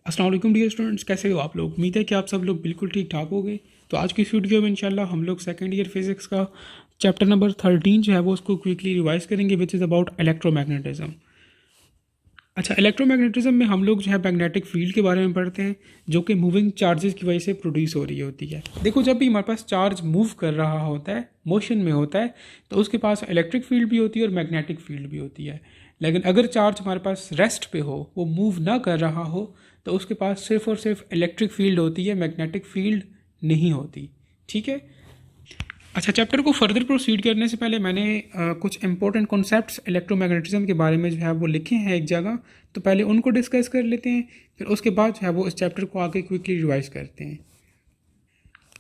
अस्सलाम वालेकुम dear students, कैसे हो आप लोग। उम्मीद है कि आप सब लोग बिल्कुल ठीक ठाक हो गए। तो आज की इस वीडियो में इंशाल्लाह हम लोग सेकंड ईयर फिजिक्स का चैप्टर नंबर 13 जो है वो उसको क्विकली रिवाइज करेंगे, विच इज़ अबाउट इलेक्ट्रोमैग्नेटिज्म। अच्छा, इलेक्ट्रोमैग्नेटिज्म में हम लोग जो है मैग्नेटिक फील्ड के बारे में पढ़ते हैं, जो कि मूविंग चार्जेस की वजह से प्रोड्यूस हो रही होती है। देखो, जब भी हमारे पास चार्ज मूव कर रहा होता है, मोशन में होता है, तो उसके पास इलेक्ट्रिक फील्ड भी होती है और मैग्नेटिक फील्ड भी होती है। लेकिन अगर चार्ज हमारे पास रेस्ट पे हो, वो मूव ना कर रहा हो, तो उसके पास सिर्फ और सिर्फ इलेक्ट्रिक फील्ड होती है, मैग्नेटिक फील्ड नहीं होती। ठीक है। अच्छा, चैप्टर को फर्दर प्रोसीड करने से पहले मैंने कुछ इंपॉर्टेंट कॉन्सेप्ट्स इलेक्ट्रोमैग्नेटिज्म के बारे में जो है वो लिखे हैं एक जगह, तो पहले उनको डिस्कस कर लेते हैं, फिर उसके बाद जो है वो इस चैप्टर को आगे क्विकली रिवाइज करते हैं।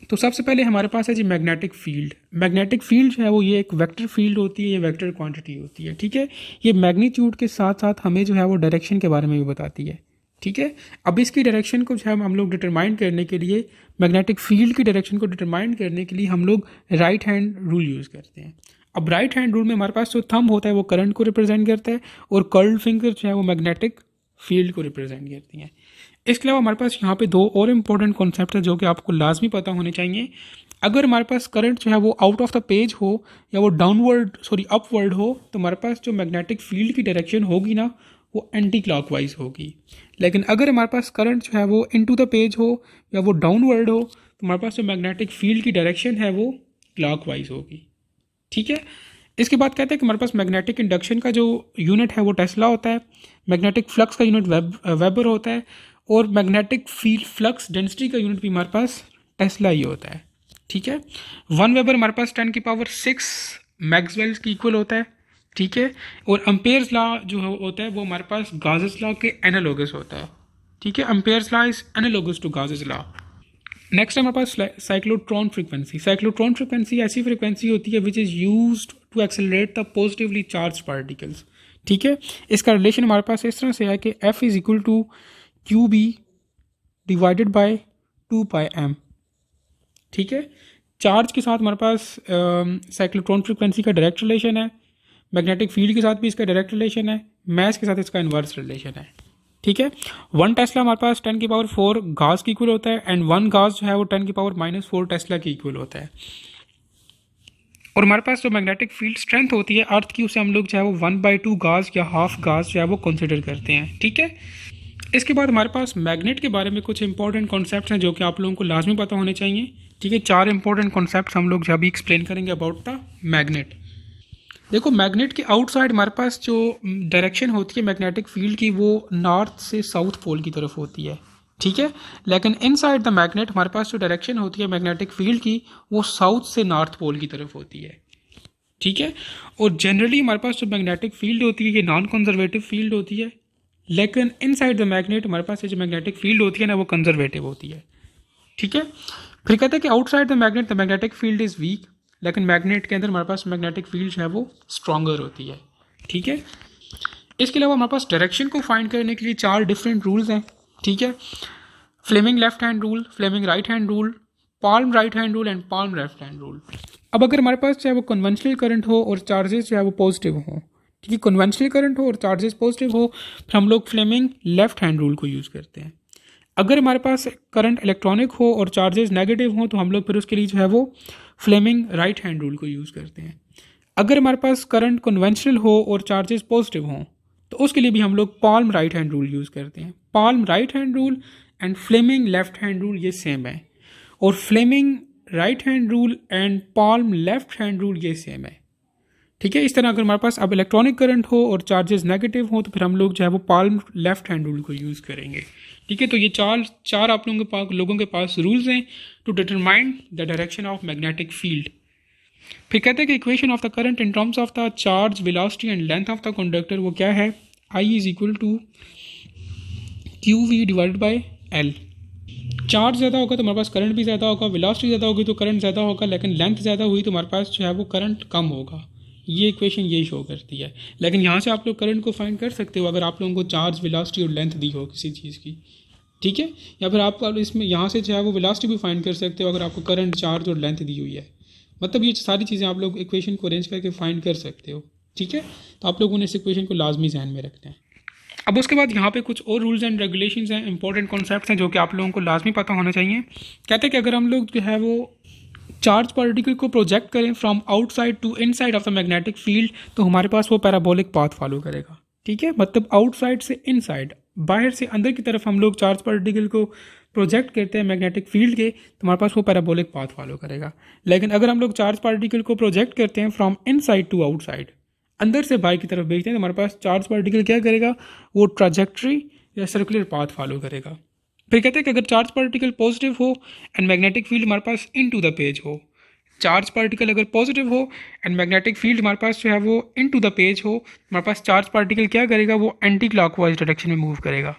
तो सबसे पहले हमारे पास है जी मैग्नेटिक फील्ड। मैग्नेटिक फील्ड जो है वो ये एक वेक्टर फील्ड होती है, ये वेक्टर क्वांटिटी होती है। ठीक है। ये मैग्नीट्यूड के साथ साथ हमें जो है वो डायरेक्शन के बारे में भी बताती है। ठीक है। अब इसकी डायरेक्शन को जो है हम लोग डिटरमाइन करने के लिए, मैग्नेटिक फील्ड की डायरेक्शन को डिटरमाइन करने के लिए हम लोग राइट हैंड रूल यूज़ करते हैं। अब राइट हैंड रूल में हमारे पास जो थंब होता है वो करंट को रिप्रेजेंट करता है, और कर्ल्ड फिंगर जो है वो मैग्नेटिक फील्ड को रिप्रेजेंट करती हैं। इसके अलावा हमारे पास यहाँ पे दो और इम्पोर्टेंट कॉन्सेप्ट है जो कि आपको लाजमी पता होने चाहिए। अगर हमारे पास करंट जो है वो आउट ऑफ द पेज हो या वो अपवर्ड हो, तो हमारे पास जो मैग्नेटिक फील्ड की डायरेक्शन होगी ना, वो एंटी क्लॉकवाइज होगी। लेकिन अगर हमारे पास करंट जो है वो इनटू द पेज हो या वो डाउनवर्ड हो, तो हमारे पास जो मैग्नेटिक फील्ड की डायरेक्शन है वो क्लॉकवाइज होगी। ठीक है। इसके बाद कहते हैं कि हमारे पास मैग्नेटिक इंडक्शन का जो यूनिट है वो टेस्ला होता है, मैग्नेटिक फ्लक्स का यूनिट वेबर होता है, और मैग्नेटिक फील्ड फ्लक्स डेंसिटी का यूनिट भी हमारे पास टेस्ला ही होता है। ठीक है। 1 वेबर हमारे पास 10⁶ मैक्सवेल्स की इक्वल होता है। ठीक है। और अम्पेयर्स लॉ जो होता है वो हमारे पास गाउस लॉ के एनालोगस होता है। ठीक है। Ampere's law is analogous to Gauss law. Next हमारे पास साइक्लोट्रॉन फ्रीक्वेंसी। साइक्लोट्रॉन फ्रीक्वेंसी ऐसी फ्रीक्वेंसी होती है which is used to accelerate the positively charge particles. ठीक है। इसका रिलेशन हमारे पास इस तरह से है कि F is equal to Q B divided by 2πm। ठीक है। चार्ज के साथ हमारे पास साइक्लोट्रॉन फ्रीक्वेंसी का डायरेक्ट रिलेशन है, मैग्नेटिक फील्ड के साथ भी इसका डायरेक्ट रिलेशन है, मैस के साथ इसका इन्वर्स रिलेशन है। ठीक है। 1 टेस्ला हमारे पास 10⁴ गास की इक्वल होता है, एंड 1 गास जो है वो 10⁻⁻⁴ टेस्ला की इक्वल होता है। और हमारे पास जो मैग्नेटिक फील्ड स्ट्रेंथ होती है अर्थ की, उसे हम लोग जो है वो 1/2 गास या हाफ गास जो है वो कंसिडर करते हैं। ठीक है। इसके बाद हमारे पास मैग्नेट के बारे में कुछ इंपॉर्टेंट कॉन्सेप्ट्स हैं जो कि आप लोगों को लाजमी पता होने चाहिए। ठीक है। 4 इंपॉर्टेंट कॉन्सेप्ट्स हम लोग जब भी एक्सप्लेन करेंगे अबाउट द मैग्नेट। देखो, मैग्नेट के आउटसाइड हमारे पास जो डायरेक्शन होती है मैग्नेटिक फील्ड की, वो नॉर्थ से साउथ पोल की तरफ होती है। ठीक है। लेकिन इनसाइड द मैग्नेट हमारे पास जो डायरेक्शन होती है मैग्नेटिक फील्ड की, वो साउथ से नॉर्थ पोल की तरफ होती है। ठीक है। और जनरली हमारे पास जो मैग्नेटिक फील्ड होती है ये नॉन कंजर्वेटिव फील्ड होती है, लेकिन इनसाइड द मैग्नेट हमारे पास जो मैग्नेटिक फील्ड होती है ना, वो कंजर्वेटिव होती है। ठीक है। फिर कहते हैं कि outside the magnetic field is week, लेकिन मैग्नेट के अंदर हमारे पास मैग्नेटिक फील्ड जो है वो स्ट्रॉन्गर होती है। ठीक है। इसके अलावा हमारे पास डायरेक्शन को फाइंड करने के लिए 4 डिफरेंट रूल्स हैं। ठीक है। Fleming left hand rule, Fleming right hand rule, palm right hand rule and palm left hand rule. अब अगर हमारे पास चाहे वो कन्वेंशनल करंट हो और चार्जेस जो है वो पॉजिटिव हो, ठीक है, कन्वेंशनल करंट हो और चार्जेस पॉजिटिव हो, फिर हम लोग फ्लेमिंग लेफ्ट हैंड रूल को यूज़ करते हैं। अगर हमारे पास करंट इलेक्ट्रॉनिक हो और चार्जेस नेगेटिव हो, तो हम लोग फिर उसके लिए जो है वो फ्लेमिंग राइट हैंड रूल को यूज़ करते हैं। अगर हमारे पास करंट कन्वेंशनल हो और चार्जेस पॉजिटिव हों, तो उसके लिए भी हम लोग palm right hand rule use करते हैं। Palm right hand rule and Fleming left hand rule ये सेम है, और Fleming right hand rule and palm left hand rule ये सेम है। ठीक है। इस तरह अगर हमारे पास अब इलेक्ट्रॉनिक करंट हो और चार्जेस नेगेटिव हो, तो फिर हम लोग जो है वो पाल्म लेफ्ट हैंड रूल को यूज़ करेंगे। ठीक है। तो ये चार आप लोगों के पास रूल्स हैं to determine the direction of magnetic field. फिर कहते हैं कि equation of the current in terms of the charge, velocity and length of the conductor वो क्या है, I is equal to QV divided by L। Charge ज़्यादा होगा तो हमारे पास करंट भी ज़्यादा होगा, वेलोसिटी ज़्यादा होगी तो करंट ज़्यादा होगा, लेकिन लेंथ ज़्यादा हुई तो हमारे पास जो है वो करंट कम होगा। ये इक्वेशन यही शो करती है। लेकिन यहाँ से आप लोग करंट को फाइंड कर सकते हो अगर आप लोगों को चार्ज, वेलोसिटी और लेंथ दी हो किसी चीज़ की। ठीक है। या फिर आप इसमें यहाँ से जो है वो वेलोसिटी भी फाइंड कर सकते हो अगर आपको करंट, चार्ज और लेंथ दी हुई है। मतलब ये सारी चीज़ें आप लोग इक्वेशन को अरेंज करके फाइंड कर सकते हो। ठीक है। तो आप लोगों ने इस इक्वेशन को लाजमी ध्यान में रखना है। अब उसके बाद यहाँ पे कुछ और रूल्स एंड रेगुलेशंस हैं, इंपॉर्टेंट कॉन्सेप्ट्स हैं जो कि आप लोगों को लाजमी पता होना चाहिए। कहते हैं कि अगर हम लोग जो है वो चार्ज पार्टिकल को प्रोजेक्ट करें from outside to inside of the magnetic field तो हमारे पास वो पैराबोलिक पाथ फॉलो करेगा। ठीक है, मतलब आउटसाइड से इनसाइड, बाहर से अंदर की तरफ हम लोग चार्ज पार्टिकल को प्रोजेक्ट करते हैं मैग्नेटिक फील्ड के तो हमारे पास वो पैराबोलिक पाथ फॉलो करेगा। लेकिन अगर हम लोग चार्ज पार्टिकल को प्रोजेक्ट करते हैं फ्रॉम इनसाइड टू आउटसाइड, अंदर से बाहर की तरफ भेजते हैं तो हमारे पास चार्ज पार्टिकल क्या करेगा, वो ट्राजेक्ट्री या सर्कुलर पाथ फॉलो करेगा। फिर कहते हैं कि अगर चार्ज पार्टिकल पॉजिटिव हो एंड मैग्नेटिक फील्ड हमारे पास इनटू द पेज हो, चार्ज पार्टिकल अगर पॉजिटिव हो एंड मैग्नेटिक फील्ड हमारे पास जो है वो इनटू द पेज हो, हमारे पास चार्ज पार्टिकल क्या करेगा, वो एंटी क्लॉकवाइज डायरेक्शन में मूव करेगा।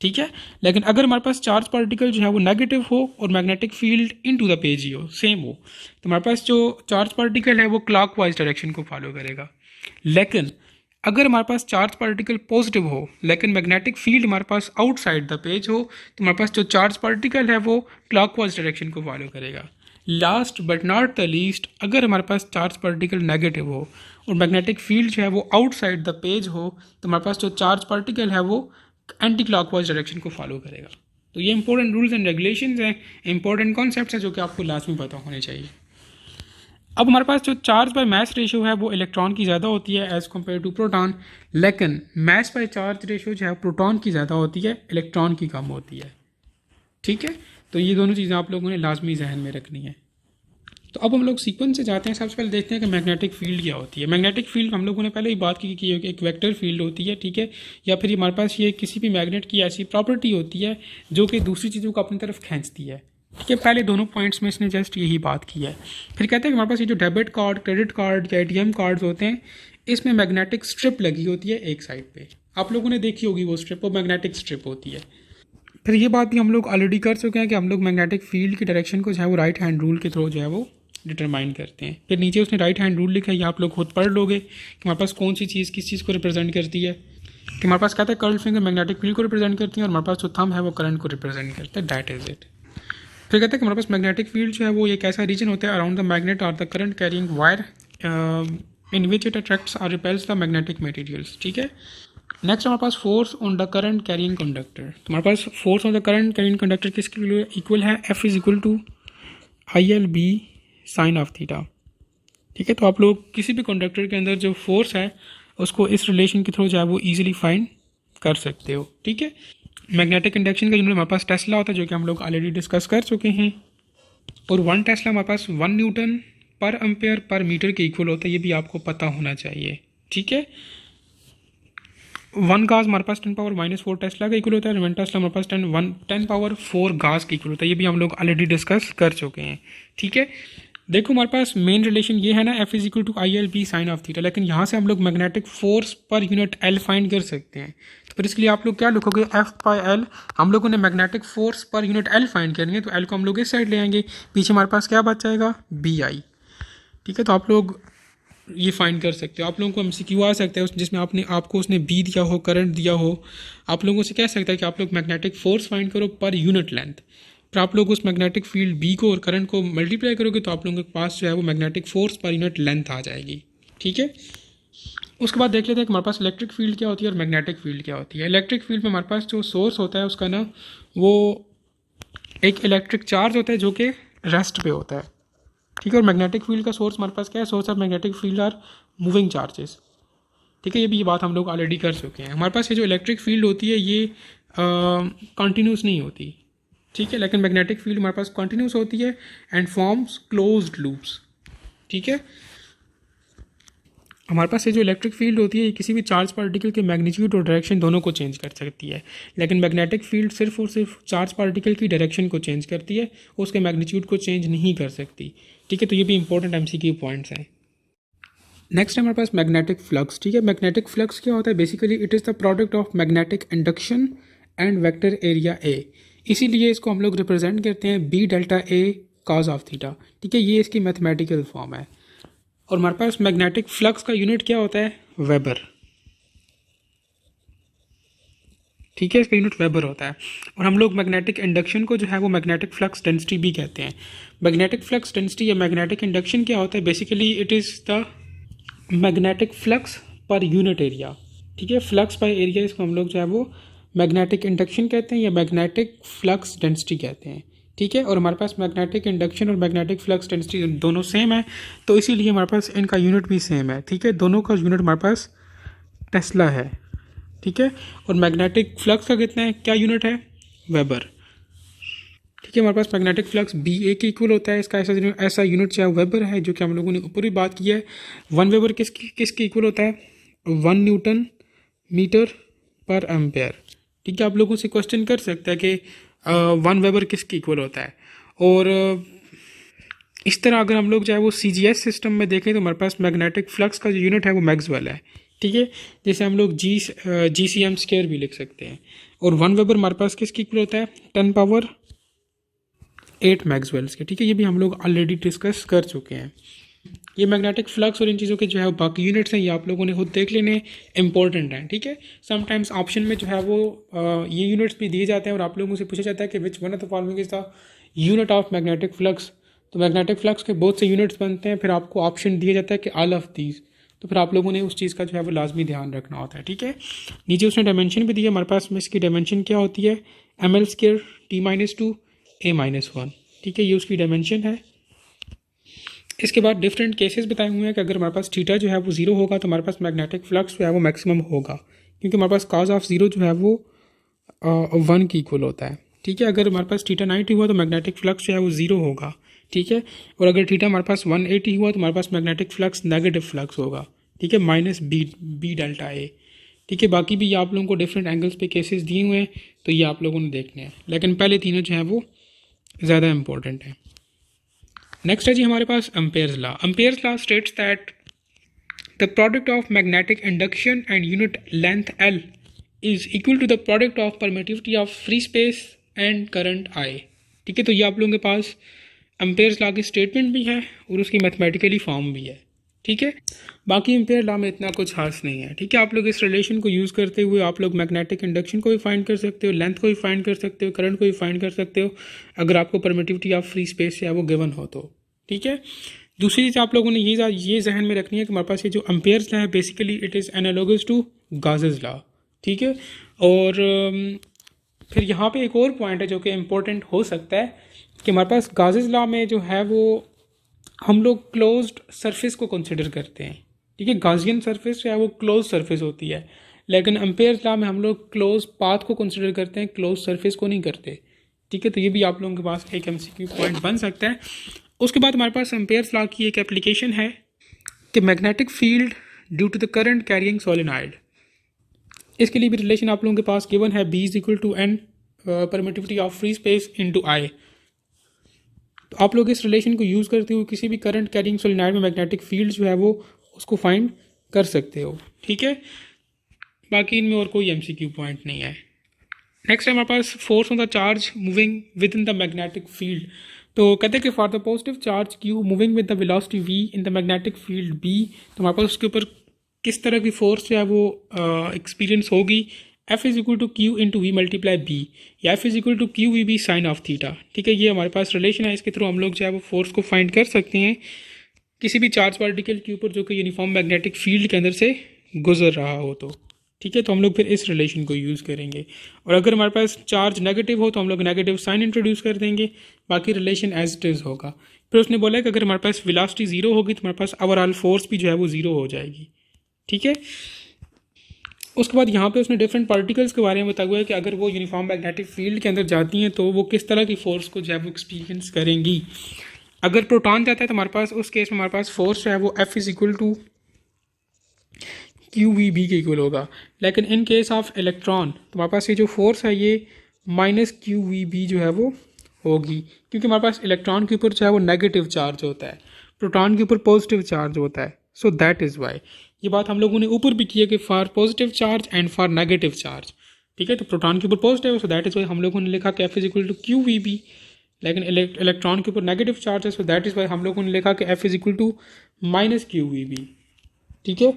ठीक है, लेकिन अगर हमारे पास चार्ज पार्टिकल जो है वो नेगेटिव हो और magnetic field into the page ही हो, सेम हो, तो हमारे पास जो चार्ज पार्टिकल है वो क्लॉकवाइज डायरेक्शन को फॉलो करेगा। लेकिन अगर हमारे पास चार्ज पार्टिकल पॉजिटिव हो लेकिन मैग्नेटिक फील्ड हमारे पास आउटसाइड द पेज हो तो हमारे पास जो चार्ज पार्टिकल है वो क्लॉकवाइज डायरेक्शन को फॉलो करेगा। Last but not the least, अगर हमारे पास चार्ज पार्टिकल नेगेटिव हो और मैग्नेटिक फील्ड जो है वो आउटसाइड द पेज हो तो हमारे पास जो चार्ज पार्टिकल है वो एंटी क्लॉकवाइज डायरेक्शन को फॉलो करेगा। तो ये इंपॉर्टेंट रूल्स एंड रेगुलेशंस हैं, इंपॉर्टेंट कॉन्सेप्ट्स हैं जो कि आपको लाजमी पता होने चाहिए। अब हमारे पास जो चार्ज बाय मास रेशियो है वो इलेक्ट्रॉन की ज़्यादा होती है एज़ कम्पेयर टू प्रोटॉन, लेकिन मास बाय चार्ज रेशियो जो है प्रोटॉन की ज़्यादा होती है, इलेक्ट्रॉन की कम होती है। ठीक है, तो ये दोनों चीज़ें आप लोगों ने लाजमी जहन में रखनी है। तो अब हम लोग सीक्वेंस से जाते हैं। सबसे पहले देखते हैं कि मैग्नेटिक फील्ड क्या होती है। मैग्नेटिक फील्ड हम लोगों ने पहले ही बात की कि एक वेक्टर फील्ड होती है, ठीक है, या फिर हमारे पास ये किसी भी मैग्नेट की ऐसी प्रॉपर्टी होती है जो कि दूसरी चीज़ों को अपनी तरफ खींचती है। ठीक है, पहले दोनों पॉइंट्स में इसने जस्ट यही बात की है। फिर कहते हैं कि हमारे पास ये जो डेबिट कार्ड, क्रेडिट कार्ड या एटीएम कार्ड्स होते हैं, इसमें मैग्नेटिक स्ट्रिप लगी होती है एक साइड पे। आप लोगों ने देखी होगी वो स्ट्रिप, वो मैग्नेटिक स्ट्रिप होती है। फिर ये बात भी हम लोग ऑलरेडी कर चुके हैं कि हम लोग मैग्नेटिक फील्ड की डायरेक्शन को जो है वो राइट हैंड रूल के थ्रू जो है वो डिटरमाइन करते हैं। फिर नीचे उसने राइट हैंड रूल लिखा है, ये आप लोग खुद पढ़ लोगे कि हमारे पास कौन सी चीज़ किस चीज़ को रिप्रेजेंट करती है। कि हमारे पास कहता है कर्ल फिंगर मैग्नेटिक फील्ड को रिप्रेजेंट करती है और हमारे पास जो थंब है वो करंट को रिप्रेजेंट करता है, दैट इज इट। फिर कहते हैं कि हमारे पास मैग्नेटिक फील्ड जो है वो एक ऐसा रीजन होता है अराउंड द मैग्नेट और the current carrying wire in which it attracts और रिपेल्स द मैग्नेटिक मटेरियल्स। ठीक है, नेक्स्ट हमारे पास force on the current carrying conductor. तो हमारे पास force on the current carrying conductor किसके इक्वल है, F is equal to ILB sine of theta. ठीक है, तो आप लोग किसी भी कंडक्टर के अंदर जो फोर्स है उसको इस रिलेशन के थ्रू जो है वो ईजिली फाइंड कर सकते हो। ठीक है, मैग्नेटिक इंडक्शन का यूनिट हमारे पास टेस्ला होता है जो कि हम लोग ऑलरेडी डिस्कस कर चुके हैं, और 1 टेस्ला हमारे पास 1 newton per ampere per metre के इक्वल होता है, ये भी आपको पता होना चाहिए। ठीक है, 1 गाज हमारे पास 10⁻⁻4 टेस्ला का इक्वल होता है, 1 टेस्ला हमारे पास 10⁻4 गाज का इक्वल होता है, ये भी हम लोग ऑलरेडी डिस्कस कर चुके हैं। ठीक है, देखो हमारे पास मेन रिलेशन ये है ना, F is equal to ILB sine of theta, लेकिन यहाँ से हम लोग magnetic force per unit L find कर सकते हैं। तो फिर इसके लिए आप लोग क्या लिखोगे, F/L। हम लोगों ने magnetic force per unit L find करनी है, तो L को हम लोग इस साइड ले आएंगे, पीछे हमारे पास क्या बच जाएगा, BI। ठीक है, तो आप लोग ये फाइंड कर सकते हो। आप लोगों को MCQ आ सकता है जिसमें आपको उसने B दिया हो, करंट दिया हो, आप लोगों से कह सकता है कि आप लोग मैग्नेटिक फोर्स फाइंड करो पर यूनिट लेंथ। फिर आप लोग उस मैग्नेटिक फील्ड B को और करंट को मल्टीप्लाई करोगे तो आप लोगों के पास जो है वो magnetic force per unit length आ जाएगी। ठीक है, उसके बाद देख लेते हैं कि हमारे पास इलेक्ट्रिक फील्ड क्या होती है और मैग्नेटिक फील्ड क्या होती है। इलेक्ट्रिक फील्ड में हमारे पास जो सोर्स होता है उसका ना वो एक इलेक्ट्रिक चार्ज होता है जो कि रेस्ट पे होता है। ठीक है, और मैग्नेटिक फील्ड का सोर्स हमारे पास क्या है, source of magnetic field are moving charges. ठीक है, ये बात हम लोग ऑलरेडी कर चुके हैं। हमारे पास ये जो इलेक्ट्रिक फील्ड होती है ये कंटिन्यूस नहीं होती। ठीक है, लेकिन मैग्नेटिक फील्ड हमारे पास कंटिन्यूस होती है एंड फॉर्म्स क्लोज्ड लूप्स। ठीक है, हमारे पास ये जो इलेक्ट्रिक फील्ड होती है ये किसी भी चार्ज पार्टिकल के मैग्नीट्यूड और डायरेक्शन दोनों को चेंज कर सकती है, लेकिन मैग्नेटिक फील्ड सिर्फ और सिर्फ चार्ज पार्टिकल की डायरेक्शन को चेंज करती है, उसके मैग्नीट्यूड को चेंज नहीं कर सकती। ठीक है, तो ये भी इंपॉर्टेंट MCQ पॉइंट्स हैं। नेक्स्ट है हमारे पास मैग्नेटिक फ्लक्स। ठीक है, मैग्नेटिक फ्लक्स क्या होता है, basically it is the product of magnetic induction and vector area A। इसीलिए इसको हम लोग रिप्रेजेंट करते हैं B delta A cause of theta. ठीक है, ये इसकी मैथमेटिकल फॉर्म है। और हमारे पास मैग्नेटिक फ्लक्स का यूनिट क्या होता है, वेबर। ठीक है, इसका यूनिट वेबर होता है। और हम लोग मैग्नेटिक इंडक्शन को जो है वो मैग्नेटिक फ्लक्स डेंसिटी भी कहते हैं। मैग्नेटिक फ्लक्स डेंसिटी या मैग्नेटिक इंडक्शन क्या होता है, basically it is the magnetic flux per unit area. ठीक है। फ्लक्स बाय एरिया इसको हम लोग जो है वो मैग्नेटिक इंडक्शन कहते हैं या मैग्नेटिक फ्लक्स डेंसिटी कहते हैं। ठीक है, और हमारे पास मैग्नेटिक इंडक्शन और मैग्नेटिक फ्लक्स डेंसिटी दोनों सेम है, तो इसीलिए हमारे पास इनका यूनिट भी सेम है। ठीक है, दोनों का यूनिट हमारे पास टेस्ला है। ठीक है, और मैग्नेटिक फ्लक्स का कितना है, क्या यूनिट है, वेबर। ठीक है, हमारे पास मैग्नेटिक फ्लक्स बी ए के इक्वल होता है, इसका ऐसा यूनिट जो है वेबर है, जो कि हम लोगों ने ऊपर भी बात की है। 1 वेबर किसके इक्वल होता है, 1 न्यूटन मीटर पर एम्पेयर। ठीक है, आप लोगों से क्वेश्चन कर सकते हैं कि 1 वेबर किसके इक्वल होता है। और इस तरह अगर हम लोग जो है वो CGS सिस्टम में देखें तो हमारे पास मैग्नेटिक फ्लक्स का जो यूनिट है वो मैक्सवेल है। ठीक है, जैसे हम लोग GCM² भी लिख सकते हैं। और 1 वेबर हमारे पास किसके इक्वल होता है, 10⁻8 मैक्सवेल्स के। ठीक है, ये भी हम लोग ऑलरेडी डिस्कस कर चुके हैं। ये मैग्नेटिक फ्लक्स और इन चीज़ों के जो है बाकी यूनिट्स हैं, ये आप लोगों ने खुद देख लेने, इंपॉर्टेंट हैं। ठीक है, समटाइम्स ऑप्शन में जो है वो ये यूनिट्स भी दिए जाते हैं और आप लोगों से पूछा जाता है कि which one of the following is the unit of magnetic flux. तो मैग्नेटिक फ्लक्स के बहुत से यूनिट्स बनते हैं, फिर आपको ऑप्शन दिया जाता है कि ऑल ऑफ दीज, तो फिर आप लोगों ने उस चीज़ का जो है वो लाजमी ध्यान रखना होता है। ठीक है, नीचे उसने डायमेंशन भी दिया हमारे पास में, इसकी डायमेंशन क्या होती है, ml² T-2 A-1। ठीक है, ये उसकी डायमेंशन है। इसके बाद डिफरेंट केसेस बताए हुए हैं कि अगर हमारे पास थीटा जो है वो 0 होगा तो हमारे पास मैग्नेटिक फ्लक्स जो है वो मैक्सिमम होगा, क्योंकि हमारे पास cos ऑफ 0 जो है वो 1 की इक्वल होता है। ठीक है, अगर हमारे पास थीटा 90 हुआ तो मैग्नेटिक फ्लक्स जो है वो 0 होगा। ठीक है, और अगर थीटा हमारे पास 180 हुआ तो हमारे पास मैग्नेटिक फ्लक्स नेगेटिव फ्लक्स होगा। ठीक है, -b डेल्टा A। ठीक है, बाकी भी ये आप लोगों को डिफरेंट एंगल्स पे केसेस दिए हुए हैं, तो ये आप लोगों ने देखने हैं, लेकिन पहले तीनों जो हैं वो ज़्यादा इंपॉर्टेंट हैं। नेक्स्ट है जी हमारे पास Ampere's law. Ampere's law states that the product of magnetic induction and unit length L is equal to the product of permittivity of free space and current I। ठीक है, तो ये आप लोगों के पास एम्पेयर्स लॉ की स्टेटमेंट भी है और उसकी मैथमेटिकली फॉर्म भी है। ठीक है, बाकी एम्पेयर लॉ में इतना कुछ खास नहीं है। ठीक है, आप लोग इस रिलेशन को यूज़ करते हुए आप लोग मैग्नेटिक इंडक्शन को भी फाइंड कर सकते हो, लेंथ को भी फाइंड कर सकते हो, करंट को भी फाइंड कर सकते हो, अगर आपको परमिटिविटी ऑफ फ्री स्पेस है वो गिवन हो तो। ठीक है, दूसरी चीज़ आप लोगों ने ये जहन में रखनी है कि हमारे पास ये जो एम्पेयर्स लॉ है basically it is analogous to Gauss's law. ठीक है, और फिर यहाँ पे एक और पॉइंट है जो कि इम्पोर्टेंट हो सकता है कि हमारे पास गॉसेस लॉ में जो है वो हम लोग क्लोज्ड सरफेस को कंसिडर करते हैं। ठीक है, गॉसियन सरफेस जो है वो क्लोज सरफेस होती है, लेकिन एम्पेयर्स लॉ में हम लोग क्लोज पाथ को कंसिडर करते हैं, क्लोज सरफेस को नहीं करते। ठीक है, तो ये भी आप लोगों के पास एक MCQ पॉइंट बन सकता है। उसके बाद हमारे पास एम्पेयर्स लॉ की एक एप्लीकेशन है कि magnetic field due to the current carrying solenoid. इसके लिए भी रिलेशन आप लोगों के पास गिवन है, B = N permittivity of free space into I। तो आप लोग इस रिलेशन को यूज़ करते हुए किसी भी करंट कैरिंग सोलेनॉइड में मैग्नेटिक फील्ड जो है वो उसको फाइंड कर सकते हो। ठीक है, बाकी इनमें और कोई MCQ पॉइंट नहीं है। नेक्स्ट है हमारे पास force on the charge moving within the magnetic field. तो कहते हैं कि for the positive charge Q moving with the velocity V in the magnetic field B, तो हमारे पास उसके ऊपर किस तरह की फोर्स जो है वो एक्सपीरियंस होगी, F = Q × V × B या F = QVB sine of theta. ठीक है, ये हमारे पास रिलेशन है, इसके थ्रू हम लोग जो है वो फोर्स को फाइंड कर सकते हैं किसी भी चार्ज पार्टिकल के ऊपर जो कि यूनिफॉर्म मैग्नेटिक फील्ड के अंदर से गुजर रहा हो तो। ठीक है, तो हम लोग फिर इस रिलेशन को यूज़ करेंगे, और अगर हमारे पास चार्ज नेगेटिव हो तो हम लोग नेगेटिव साइन इंट्रोड्यूस कर देंगे, बाकी रिलेशन एज इट इज़ होगा। फिर उसने बोला कि अगर हमारे पास वेलोसिटी 0 होगी तो हमारे पास ओवरऑल फोर्स भी जो है वो 0 हो जाएगी। ठीक है, उसके बाद यहाँ पे उसने डिफरेंट पार्टिकल्स के बारे में बताया हुआ है कि अगर वो यूनिफॉर्म मैग्नेटिक फील्ड के अंदर जाती हैं तो वो किस तरह की फोर्स को जो है वो एक्सपीरियंस करेंगी। अगर प्रोटॉन जाता है तो हमारे पास उस केस में हमारे पास फोर्स जो है वो F = QVB के इक्वल होगा, लेकिन इन केस ऑफ इलेक्ट्रॉन तो हमारे पास ये जो फोर्स है ये -QVB जो है वो होगी, क्योंकि हमारे पास इलेक्ट्रॉन के ऊपर जो है वो नेगेटिव चार्ज होता है, प्रोटॉन के ऊपर पॉजिटिव चार्ज होता है। सो दैट इज़ वाई ये बात हम लोगों ने ऊपर भी की है कि for positive charge and for negative charge. ठीक है, तो प्रोटॉन के ऊपर पॉजिटिव है, सो दैट इज़ वाई हम लोगों ने लिखा कि F = QVB, लेकिन इलेक्ट्रॉन के ऊपर नेगेटिव चार्ज है, सो दैट इज़ वाई हम लोगों ने लिखा कि F = -QVB। ठीक है,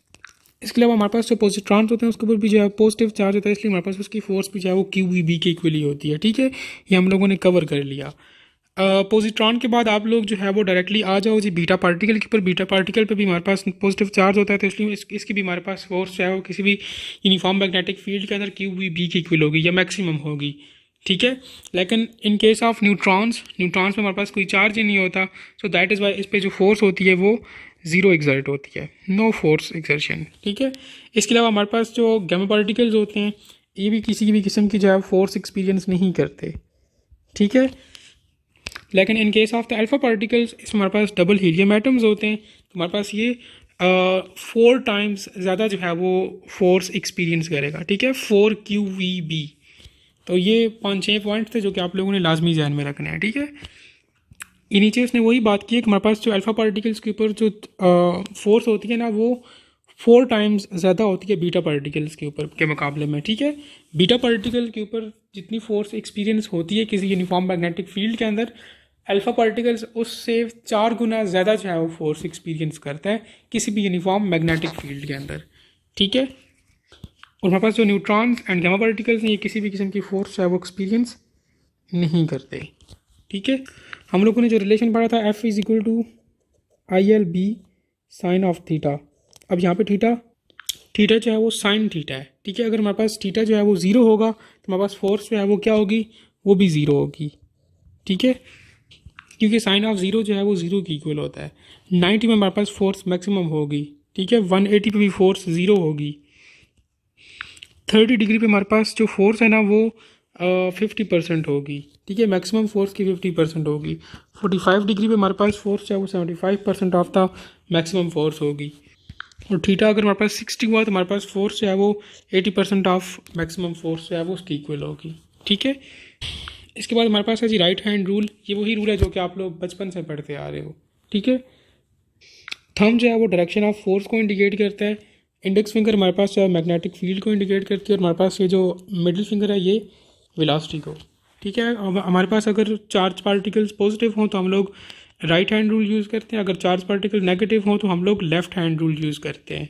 इसके अलावा हमारे पास जो पॉजिट्रॉन्स होते हैं उसके ऊपर भी जो है पॉजिटिव चार्ज होता है, इसलिए हमारे पास उसकी फोर्स भी जो है वो QVB के इक्वली होती है। ठीक है, ये हम लोगों ने कवर कर लिया। पॉजिट्रॉन के बाद आप लोग जो है वो डायरेक्टली आ जाओ जी बीटा पार्टिकल के ऊपर। बीटा पार्टिकल पे भी हमारे पास पॉजिटिव चार्ज होता है, तो इसलिए इसकी भी हमारे पास फोर्स जो है वो किसी भी यूनिफॉर्म मैग्नेटिक फील्ड के अंदर क्यू वी बी की इक्वल होगी या मैक्सिमम होगी, ठीक है। लेकिन इन केस ऑफ न्यूट्रॉन्स में हमारे पास कोई चार्ज ही नहीं होता, सो दैट इज़ वाई इस पर जो फोर्स होती है वो ज़ीरो एक्सर्ट होती है, नो फोर्स एक्सर्शन, ठीक है। इसके अलावा हमारे पास जो गैमा पार्टिकल्स होते हैं ये भी किसी भी किस्म की जो है फोर्स एक्सपीरियंस नहीं करते, ठीक है। लेकिन in case of the alpha particles इसमें हमारे पास डबल हीलियम एटम्स होते हैं, तो हमारे पास ये 4 टाइम्स ज़्यादा जो है वो फोर्स एक्सपीरियंस करेगा, ठीक है, 4 QVB। तो ये 5-6 पॉइंट थे जो कि आप लोगों ने लाजमी ध्यान में रखना है, ठीक है। ये नीचे उसने वही बात की है कि हमारे पास जो अल्फा पार्टिकल्स के ऊपर जो फोर्स होती है ना वो 4 टाइम्स ज़्यादा होती है बीटा पार्टिकल्स के ऊपर के मुकाबले में, ठीक है। बीटा पार्टिकल के ऊपर जितनी फोर्स एक्सपीरियंस होती है किसी यूनिफॉर्म मैग्नेटिक फील्ड के अंदर, अल्फा पार्टिकल्स उससे 4 गुना ज़्यादा जो है वो फोर्स एक्सपीरियंस करता है किसी भी यूनिफॉर्म मैग्नेटिक फील्ड के अंदर, ठीक है। और हमारे पास जो न्यूट्रॉन्स एंड गैमा पार्टिकल्स हैं ये किसी भी किस्म की फोर्स जो है वो एक्सपीरियंस नहीं करते, ठीक है। हम लोगों ने जो रिलेशन पढ़ा था F is equal to IL/B sine of theta. अब यहाँ पे थीटा जो है वो साइन थीटा है, ठीक है। अगर हमारे पास थीटा जो है वो ज़ीरो होगा तो हमारे पास फोर्स जो है वो क्या होगी, वो भी ज़ीरो होगी, ठीक है, क्योंकि साइन ऑफ ज़ीरो जो है वो ज़ीरो की इक्वल होता है। 90 में हमारे पास फोर्स मैक्सिमम होगी, ठीक है, 180 पे भी फोर्स ज़ीरो होगी। 30 डिग्री पे हमारे पास जो फोर्स है ना वो 50% होगी, ठीक है, मैक्सिमम फोर्स की 50% होगी। 45 डिग्री पे हमारे पास फोर्स जो है वो 75% ऑफ द मैक्सिमम फोर्स होगी। और थीटा अगर हमारे पास 60 हुआ तो हमारे पास फोर्स जो है वो 80% ऑफ मैक्सिमम फोर्स जो है वो उसकी इक्वल होगी, ठीक है। इसके बाद हमारे पास है जी राइट हैंड रूल। ये वही रूल है जो कि आप लोग बचपन से पढ़ते आ रहे हो, ठीक है। थंब जो है वो डायरेक्शन ऑफ फोर्स को इंडिकेट करता है, इंडेक्स फिंगर हमारे पास जो है मैग्नेटिक फील्ड को इंडिकेट करती है, और हमारे पास ये जो मिडिल फिंगर है ये वेलोसिटी को, ठीक है। अब हमारे पास अगर चार्ज पार्टिकल्स पॉजिटिव हों तो हम लोग राइट हैंड रूल यूज़ करते हैं, अगर चार्ज पार्टिकल नेगेटिव हों तो हम लोग लेफ्ट हैंड रूल यूज़ करते हैं।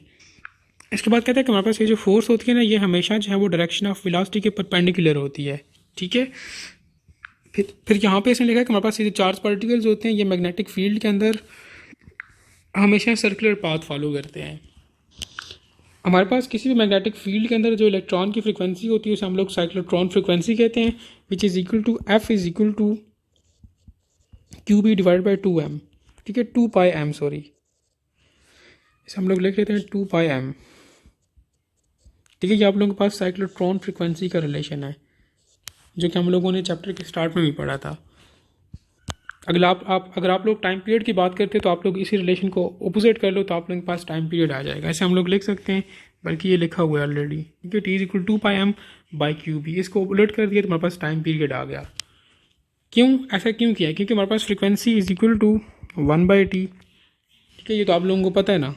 इसके बाद कहते हैं कि हमारे पास ये जो फोर्स होती है ना ये हमेशा जो है वो डायरेक्शन ऑफ वेलोसिटी के परपेंडिकुलर होती है, ठीक है। फिर यहाँ पे इसने लिखा है कि हमारे पास ये जो चार्ज पार्टिकल्स होते हैं ये मैग्नेटिक फील्ड के अंदर हमेशा सर्कुलर पाथ फॉलो करते हैं। हमारे पास किसी भी मैग्नेटिक फील्ड के अंदर जो इलेक्ट्रॉन की फ्रिक्वेंसी होती है उसे हम लोग साइक्लोट्रॉन फ्रिक्वेंसी कहते हैं, which is equal to F is equal to QB divide by 2m, ठीक है, 2πm, सॉरी इसे हम लोग लिख लेते हैं 2πm, ठीक है। ये आप लोगों के पास साइक्लोट्रॉन फ्रिक्वेंसी का रिलेशन है जो कि हम लोगों ने चैप्टर के स्टार्ट में भी पढ़ा था। अगर आप लोग टाइम पीरियड की बात करते हैं तो आप लोग इसी रिलेशन को अपोजिट कर लो तो आप लोगों के पास टाइम पीरियड आ जाएगा। ऐसे हम लोग लिख सकते हैं, बल्कि ये लिखा हुआ है ऑलरेडी, ठीक है, T इज इक्वल 2πm/QB। इसको उलट कर दिया तो हमारे पास टाइम पीरियड आ गया। क्यों ऐसा क्यों किया, क्योंकि हमारे पास frequency is equal to 1/T, ठीक है, ये तो आप लोगों को पता है ना।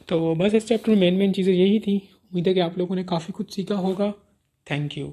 तो बस इस चैप्टर में मेन चीज़ें यही थी। उम्मीद है कि आप लोगों ने काफ़ी कुछ सीखा होगा। Thank you.